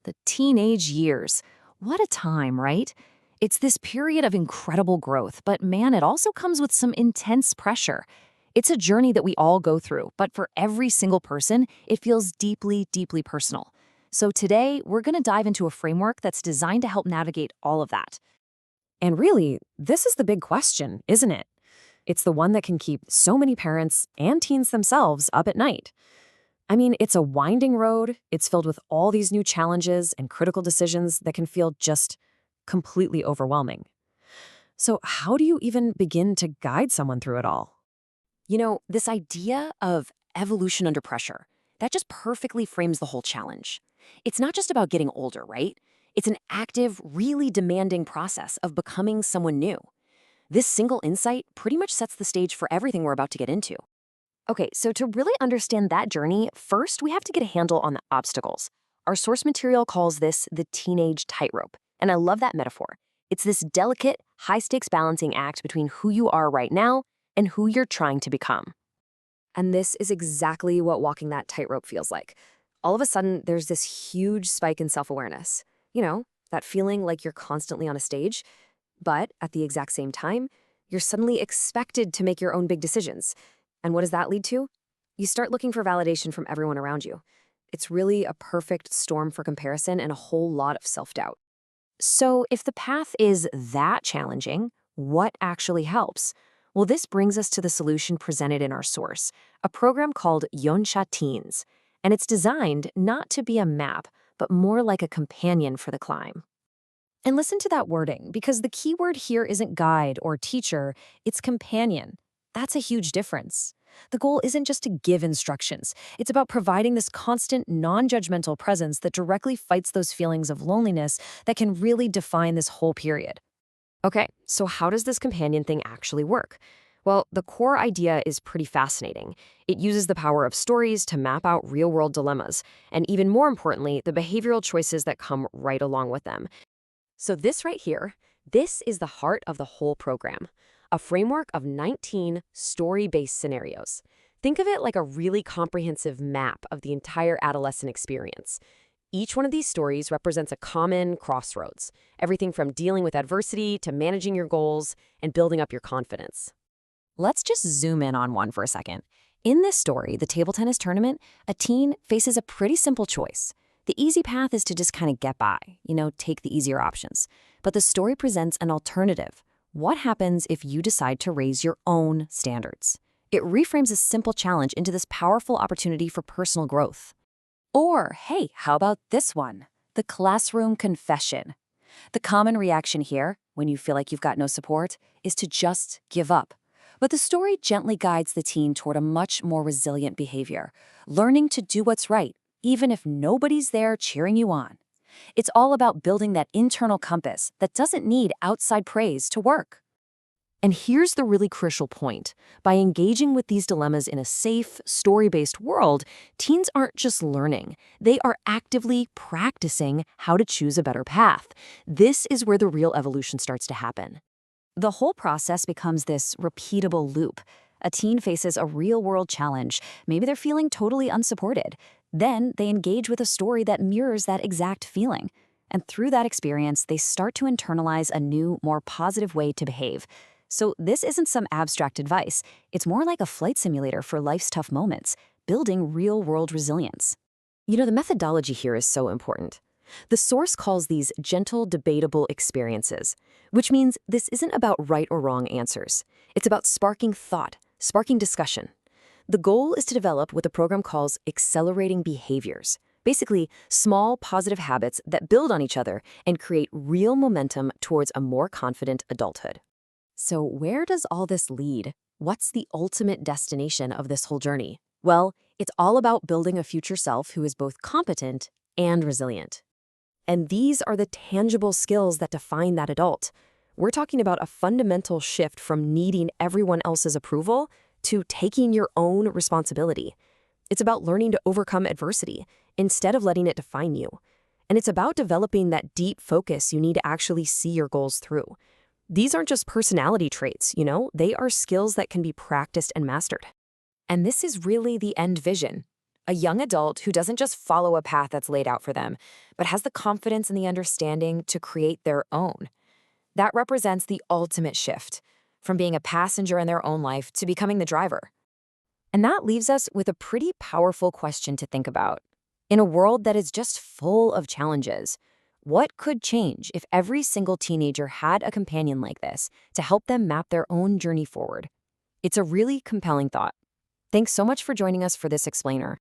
The teenage years. What a time, right? It's this period of incredible growth, but man, it also comes with some intense pressure. It's a journey that we all go through, but for every single person, it feels deeply, deeply personal. So today, we're going to dive into a framework that's designed to help navigate all of that. And really, this is the big question, isn't it? It's the one that can keep so many parents and teens themselves up at night. I mean, it's a winding road. It's filled with all these new challenges and critical decisions that can feel just completely overwhelming. So, how do you even begin to guide someone through it all? This idea of evolution under pressure, that just perfectly frames the whole challenge. It's not just about getting older, right? It's an active, really demanding process of becoming someone new. This single insight pretty much sets the stage for everything we're about to get into. Okay, so to really understand that journey, first we have to get a handle on the obstacles. Our source material calls this the teenage tightrope, and I love that metaphor. It's this delicate, high-stakes balancing act between who you are right now and who you're trying to become. And this is exactly what walking that tightrope feels like. All of a sudden, there's this huge spike in self-awareness. That feeling like you're constantly on a stage, but at the exact same time, you're suddenly expected to make your own big decisions. And what does that lead to? You start looking for validation from everyone around you. It's really a perfect storm for comparison and a whole lot of self-doubt. So if the path is that challenging, what actually helps? Well, this brings us to the solution presented in our source, a program called Yonsha Teens. And it's designed not to be a map, but more like a companion for the climb. And listen to that wording, because the key word here isn't guide or teacher, it's companion. That's a huge difference. The goal isn't just to give instructions. It's about providing this constant, non-judgmental presence that directly fights those feelings of loneliness that can really define this whole period. Okay, so how does this companion thing actually work? Well, the core idea is pretty fascinating. It uses the power of stories to map out real-world dilemmas, and even more importantly, the behavioral choices that come right along with them. So this right here, this is the heart of the whole program, a framework of 19 story-based scenarios. Think of it like a really comprehensive map of the entire adolescent experience. Each one of these stories represents a common crossroads, everything from dealing with adversity to managing your goals and building up your confidence. Let's just zoom in on one for a second. In this story, the table tennis tournament, a teen faces a pretty simple choice. The easy path is to just kind of get by, take the easier options. But the story presents an alternative. What happens if you decide to raise your own standards? It reframes a simple challenge into this powerful opportunity for personal growth. Or, hey, how about this one? The classroom confession. The common reaction here, when you feel like you've got no support, is to just give up. But the story gently guides the teen toward a much more resilient behavior, learning to do what's right, even if nobody's there cheering you on. It's all about building that internal compass that doesn't need outside praise to work. And here's the really crucial point. By engaging with these dilemmas in a safe, story-based world, teens aren't just learning. They are actively practicing how to choose a better path. This is where the real evolution starts to happen. The whole process becomes this repeatable loop. A teen faces a real-world challenge. Maybe they're feeling totally unsupported. Then they engage with a story that mirrors that exact feeling. And through that experience, they start to internalize a new, more positive way to behave. So this isn't some abstract advice. It's more like a flight simulator for life's tough moments, building real-world resilience. The methodology here is so important. The source calls these gentle, debatable experiences, which means this isn't about right or wrong answers. It's about sparking thought, sparking discussion. The goal is to develop what the program calls accelerating behaviors, basically small positive habits that build on each other and create real momentum towards a more confident adulthood. So where does all this lead? What's the ultimate destination of this whole journey? Well, it's all about building a future self who is both competent and resilient. And these are the tangible skills that define that adult. We're talking about a fundamental shift from needing everyone else's approval to taking your own responsibility. It's about learning to overcome adversity instead of letting it define you. And it's about developing that deep focus you need to actually see your goals through. These aren't just personality traits, they are skills that can be practiced and mastered. And this is really the end vision. A young adult who doesn't just follow a path that's laid out for them, but has the confidence and the understanding to create their own. That represents the ultimate shift from being a passenger in their own life to becoming the driver. And that leaves us with a pretty powerful question to think about. In a world that is just full of challenges, what could change if every single teenager had a companion like this to help them map their own journey forward? It's a really compelling thought. Thanks so much for joining us for this explainer.